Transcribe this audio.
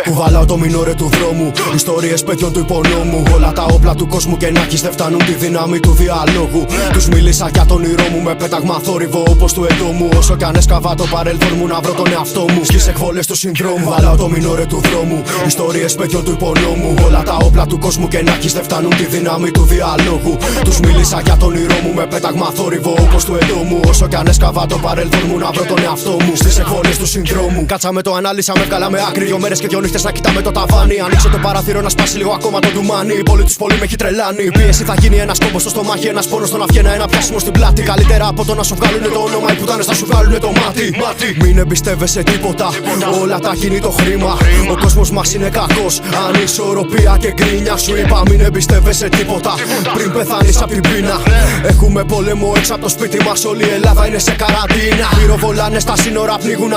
Κουβαλάω το μινόρε του δρόμου, ιστορίες παιδιών του υπονόμου. Όλα τα όπλα του κόσμου και να δεν φτάνουν τη δύναμη του διαλόγου. Τους μίλησα για τον ήρω μου με πέταγμα θόρυβο όπως του εντόμου. Όσο κι αν έσκαβα το παρελθόν μου να βρω τον εαυτό μου στις εκβολές του συνδρόμου. Κουβαλάω το μινόρε του δρόμου, ιστορίες παιδιών του υπονόμου. Όλα τα όπλα του κόσμου και να δεν φτάνουν τη δύναμη του διαλόγου. Τους μίλησα για τον ήρω μου με πέταγμα θόρυβο όπως του εντόμου. Όσο κι αν έσκαβα το παρελθόν μου να βρω τον εαυτό μου στις εκβολές του συνδρόμου. Κάτσαμε το ανάλυσα, με βγάλαμε άκρη. 2 μέρες και 2 νύχτες να κοιτάμε το ταβάνι. Ανοίξε το παράθυρο να σπάσει λίγο ακόμα το ντουμάνι. Η πόλη τους πολύ με έχει τρελάνει. Η πίεση θα γίνει ένας κόμπος στο στομάχι, ένας πόνος στο να βγαίνει, ένα πιάσιμο στην πλάτη. Καλύτερα από το να σου βγάλουνε το όνομα, οι πουτάνες θα σου βγάλουνε το μάτι. Μην εμπιστεύεσαι τίποτα, όλα τα γίνει το χρήμα. Ο κόσμος μας είναι κακός, ανισορροπία και γκρίνια. Σου είπα μην εμπιστεύεσαι τίποτα πριν πεθάνεις απ' την πείνα. Έχουμε πόλεμο έξω από το σπίτι μας, όλη η Ελλάδα είναι σε καραντίνα. Πυροβολάνε στα σύνορα, πνίγουν